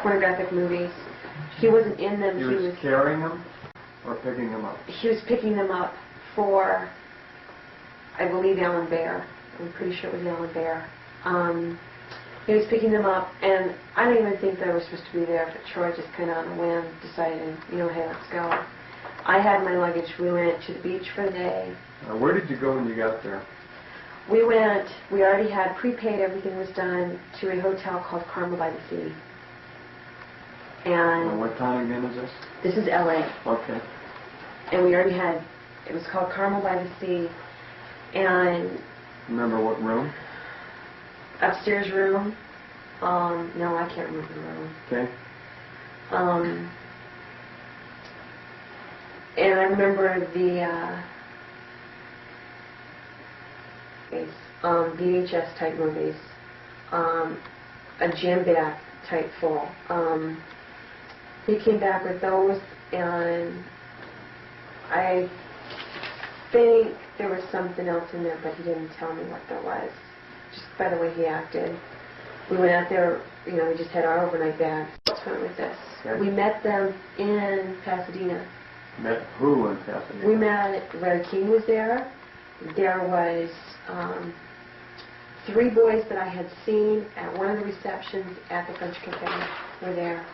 pornographic movies. He wasn't in them. He was carrying them or picking them up? He was picking them up for, I believe, Alan Bear. I'm pretty sure it was Alan Bear. He was picking them up, and I don't even think they were supposed to be there, but Troy just kind of on a whim decided, you know, hey, let's go. I had my luggage. We went to the beach for the day. Where did you go when you got there? We already had prepaid, everything was done, to a hotel called Carmel by the Sea. And what town again is this? This is LA. Okay. And we already had, it was called Carmel by the Sea. And remember what room? Upstairs room. No, I can't remember the room. Okay. And I remember the VHS type movies, a gym bag type full. He came back with those, and I think there was something else in there, but he didn't tell me what that was, just by the way he acted. We went out there, you know, we just had our overnight bags. What's wrong with this? Okay. We met them in Pasadena. Met who in Pasadena? We met, Larry King was there. There was 3 boys that I had seen at one of the receptions at the French Cafe were there.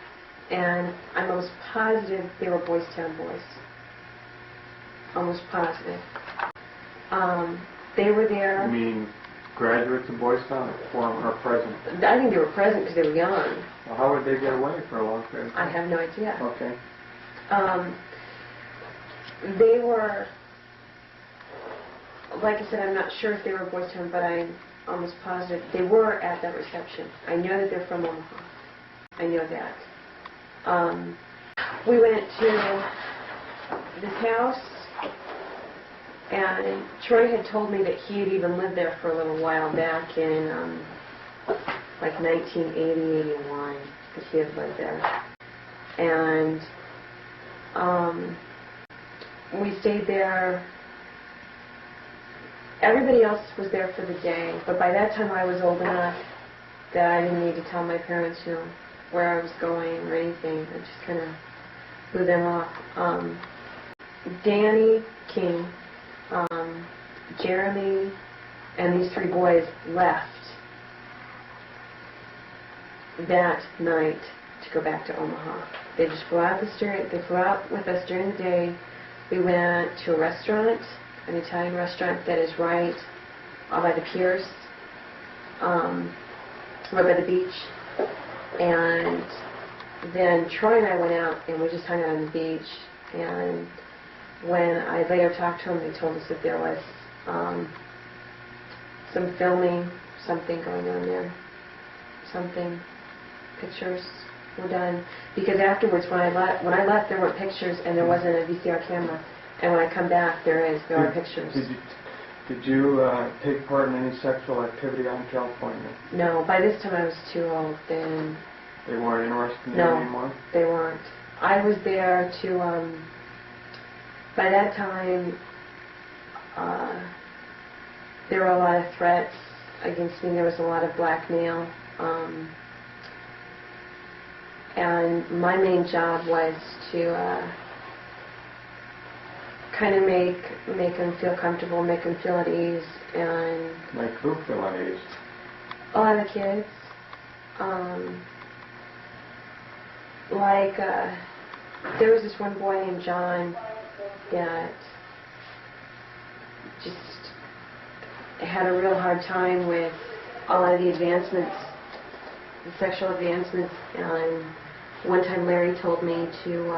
And I'm almost positive they were Boys Town boys. Almost positive. They were there. You mean graduates of Boys Town, or present? I think they were present because they were young. Well, how would they get away for a long period of time? I have no idea. Okay. They were, like I said, I'm not sure if they were Boys Town, but I'm almost positive they were at that reception. I know that they're from Omaha. I know that. We went to this house, and Troy had told me that he had even lived there for a little while back in like 1980, 81, because he had lived there. And we stayed there. Everybody else was there for the day, but by that time I was old enough that I didn't need to tell my parents, you know, where I was going or anything. I just kind of blew them off. Danny King, Jeremy, and these 3 boys left that night to go back to Omaha. They just flew out they flew out with us during the day. We went to a restaurant, an Italian restaurant that is right by the piers, right by the beach. And then Troy and I went out and we just hung out on the beach. And when I later talked to them, they told us that there was some filming, something going on there, something, pictures were done. Because afterwards, when I left, there weren't pictures and there wasn't a VCR camera. And when I come back, there are pictures. Did you take part in any sexual activity out in California? No, by this time I was too old. Then they weren't interested in you anymore? No, they weren't. I was there to, by that time, there were a lot of threats against me. There was a lot of blackmail. And my main job was to kind of make them feel comfortable, make them feel at ease, and make who feel at ease? A lot of kids. There was this one boy named John that just had a real hard time with a lot of the advancements, the sexual advancements, and one time Larry told me to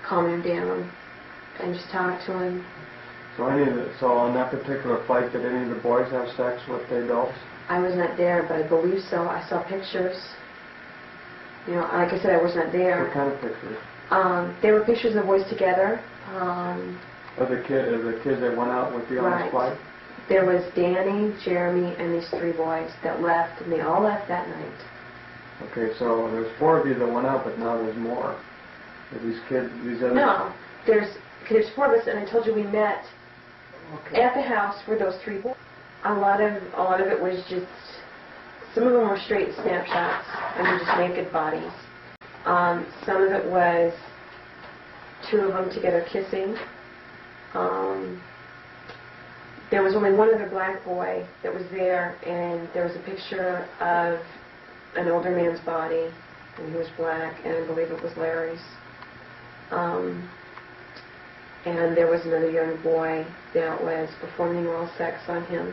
calm him down and just talk to him. So on that particular flight, did any of the boys have sex with the adults? I was not there, but I believe so. I saw pictures. You know, like I said, I was not there. What kind of pictures? There were pictures of the boys together. Of the kids that went out with you on this flight? There was Danny, Jeremy, and these 3 boys that left, and they all left that night. Okay, so there's 4 of you that went out, but now there's more. Are these kids, these other... No, there's 4 of us, and I told you we met at the house where those 3 boys. A lot of it was just Some of them were straight snapshots, and were just naked bodies. Some of it was two of them together kissing. There was only one other black boy that was there, and there was a picture of an older man's body, and he was black, and I believe it was Larry's. And there was another young boy that was performing oral sex on him.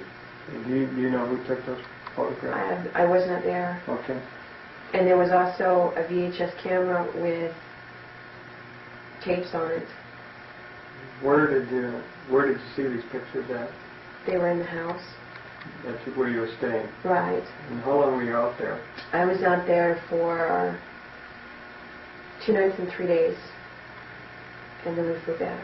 Do you know who took those photographs? I was not there. Okay. And there was also a VHS camera with tapes on it. Where did you see these pictures at? They were in the house. That's where you were staying. Right. And how long were you out there? I was out there for 2 nights and 3 days, and then we flew back.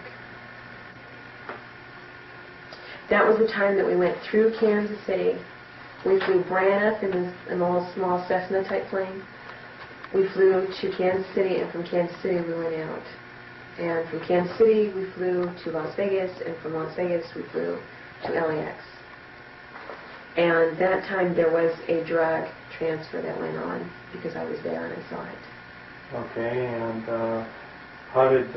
That was the time that we went through Kansas City. We flew Braniff in a little small Cessna type plane. We flew to Kansas City, and from Kansas City we went out. And from Kansas City we flew to Las Vegas, and from Las Vegas we flew to LAX. And that time there was a drug transfer that went on because I was there and I saw it. Okay, and how did,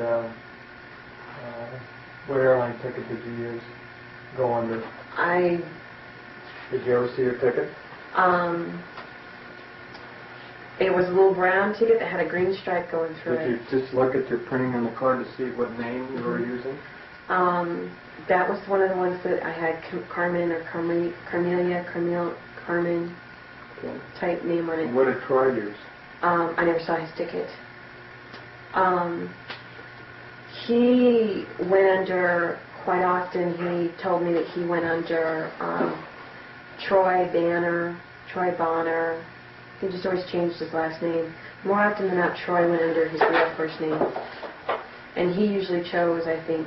what airline ticket did you use? Go under? Did you ever see your ticket? It was a little brown ticket that had a green stripe going through Did you just look at your printing on the card to see what name you were using? That was one of the ones that I had Carmen or Carmen Okay. type name on it. What did Troy use? I never saw his ticket. He went under, quite often he told me that he went under Troy Bonner. He just always changed his last name. More often than not, Troy went under his real first name. And he usually chose, I think,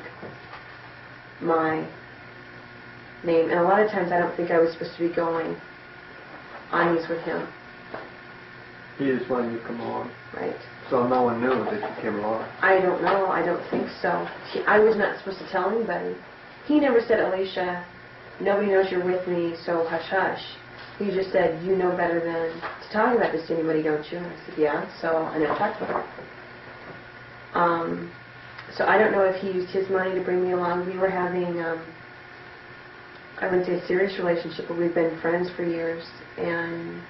my name. And a lot of times I don't think I was supposed to be going on these with him. He just wanted you to come along. Right. So no one knew that you came along. I don't know. I don't think so. I was not supposed to tell anybody. He never said, Alicia, nobody knows you're with me, so hush hush. He just said, you know better than to talk about this to anybody, don't you? And I said, yeah. So I never talked about it. So I don't know if he used his money to bring me along. We were having, I wouldn't say a serious relationship, but we've been friends for years. And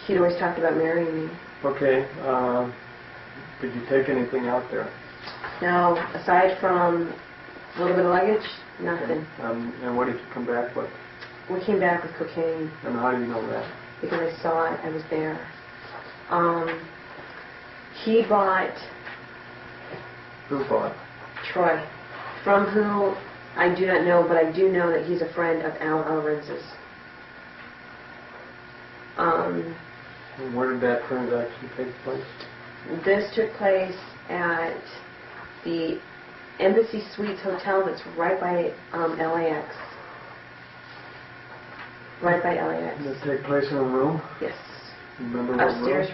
he'd always talked about marrying me. Okay. Did you take anything out there? No, aside from a little bit of luggage, nothing. And what did you come back with? We came back with cocaine. And how do you know that? Because I saw it. I was there. He bought... Who bought? Troy. From who, I do not know, but I do know that he's a friend of Al Alrenz's. And where did that transaction take place? This took place at the Embassy Suites Hotel that's right by LAX. Right by LAX. Did it take place in a room? Yes. Remember what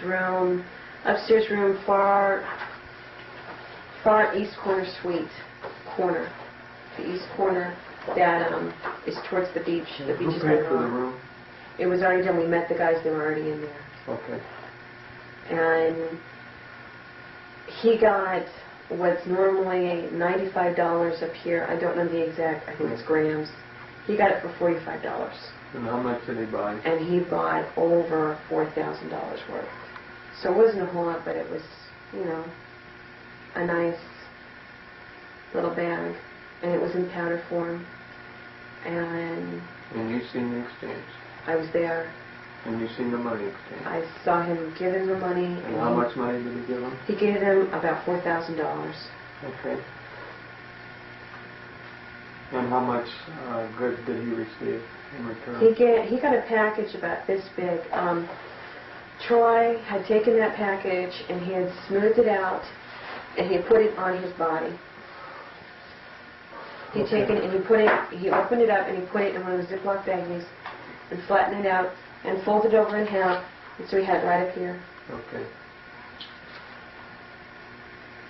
room? Upstairs room, far east corner suite. The east corner that is towards the beach. The beach Who is paid for the room? It was already done. We met the guys. They were already in there. Okay. And he got what's normally $95 up here. I don't know the exact, I think it's grams. He got it for $45. And how much did he buy? And he bought over $4,000 worth. So it wasn't a whole lot, but it was, you know, a nice little bag. And it was in powder form. And you seen the exchange? I was there. And you seen the money exchange? I saw him give him the money. And how much money did he give him? He gave him about $4,000. Okay. And how much goods did he receive in return? He got a package about this big. Troy had taken that package and he had smoothed it out and he had put it on his body. He'd taken it and he opened it up and he put it in one of those Ziploc baggies and flattened it out and folded it over in half, and so he had it right up here. Okay.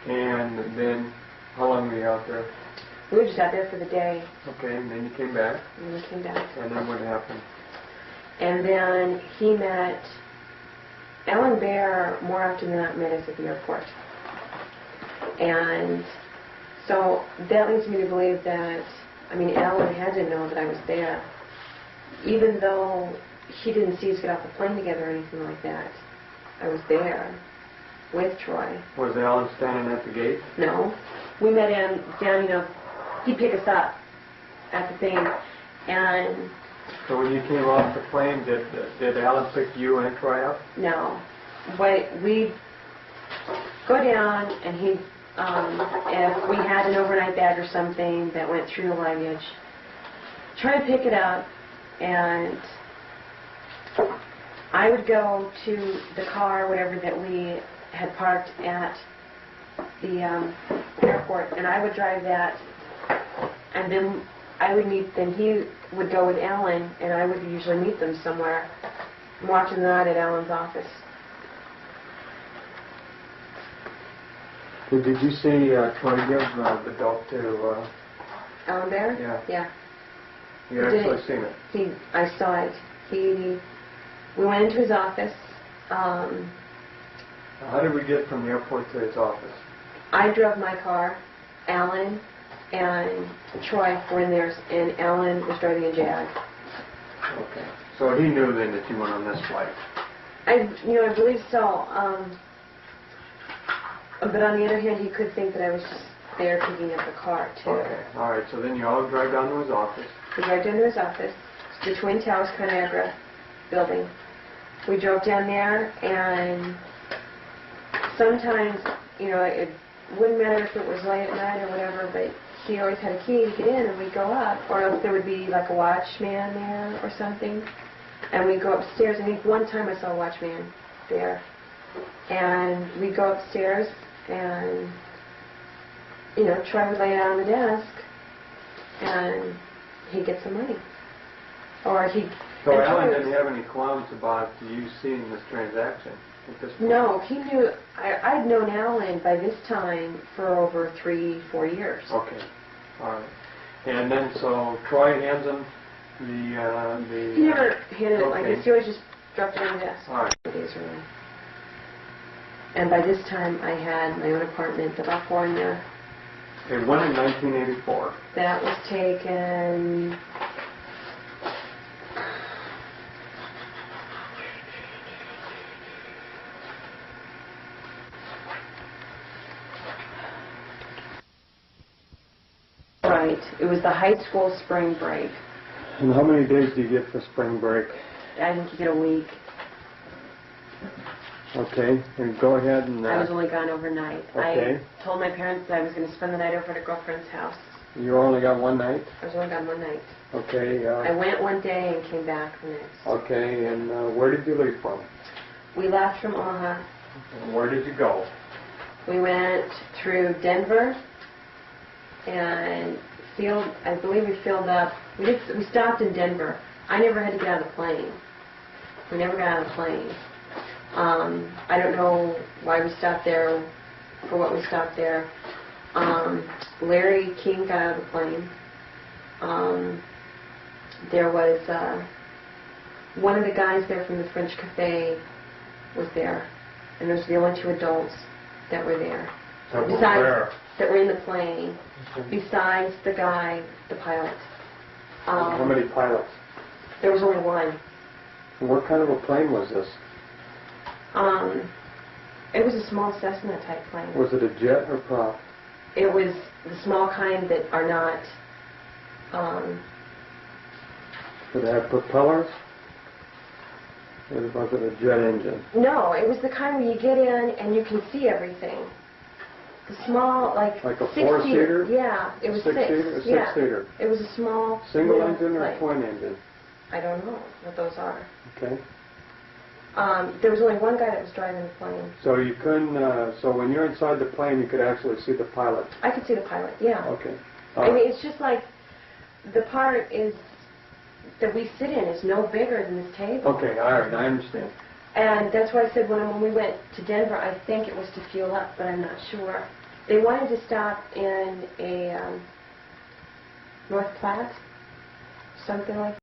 And then, how long were you out there? We were just out there for the day, Okay, and then you came back, and we came back. and then what happened? And then he met, Alan Bear more often than not met us at the airport. And so that leads me to believe that, I mean, Alan had to know that I was there. Even though he didn't see us get off the plane together or anything like that, I was there with Troy. Was Alan standing at the gate? No. We met him down, he'd pick us up at the thing. And So when you came off the plane, did Alan pick you and Troy up? no. But we'd go down and he'd, if we had an overnight bag or something that went through the luggage, try to pick it up, and I would go to the car, whatever that we had parked at the airport, and I would drive that, and then then he would go with Alan, and I would usually meet them somewhere. I'm watching that at Alan's office. Did you see Troy give the dope to... Alan Bear? Yeah. Yeah. You actually seen it? I saw it. We went into his office. How did we get from the airport to his office? I drove my car. Alan and Troy were in theirs, and Alan was driving a Jag. Okay. So he knew then that you went on this flight? I believe so. But on the other hand, he could think that I was just there picking up the car, too. Okay. All right. So then you all drive down to his office. We drove down to his office, the Twin Towers Conagra building. We drove down there, and sometimes, it wouldn't matter if it was late at night or whatever, but he always had a key to get in, and we'd go up. Or else there would be like a watchman there or something, and we'd go upstairs. I think one time I saw a watchman there. And we'd go upstairs, and, Troy would lay it on the desk, and he'd get some money. Or So Alan didn't have any qualms about you seeing this transaction at this point? No, he knew. I'd known Alan by this time for over 3-4 years. Okay. All right. And then so Troy hands him the... He never handed it like okay. this. He always just dropped it on the desk. All right. Days early. And by this time, I had my own apartment about 4 in there. Okay, when in 1984? That was taken... Right. It was the high school spring break. And how many days do you get for spring break? I think you get a week. Okay, and go ahead and... I was only gone overnight. Okay. I told my parents that I was going to spend the night over at a girlfriend's house. You only got one night? I was only gone one night. Okay. I went one day and came back the next. Okay, and where did you leave from? We left from Omaha. And where did you go? We went through Denver and I believe we filled up. We stopped in Denver. I never had to get out of the plane. We never got out of the plane. I don't know why we stopped there, for what we stopped there. Larry King got out of the plane. There was one of the guys there from the French Cafe was there, and those were the only 2 adults that were there. That were in the plane, besides the guy, the pilot. How many pilots? There was only one. And what kind of a plane was this? It was a small Cessna type plane. Was it a jet or prop? It was the small kind that are not... Did it have propellers? Or was it a jet engine? No, it was the kind where you get in and you can see everything. The small, like a 6-seater. 4-seater? Yeah, it was 6. Six-seater? A Yeah. 6-seater? It was a small... Single engine or plane. a twin engine? I don't know what those are. Okay. There was only one guy that was driving the plane. So you couldn't, so when you're inside the plane, you could actually see the pilot? I could see the pilot, yeah. Okay. I mean, it's just like the part that we sit in is no bigger than this table. Okay, all right, I understand. And that's why I said when we went to Denver, I think it was to fuel up, but I'm not sure. They wanted to stop in North Platte, something like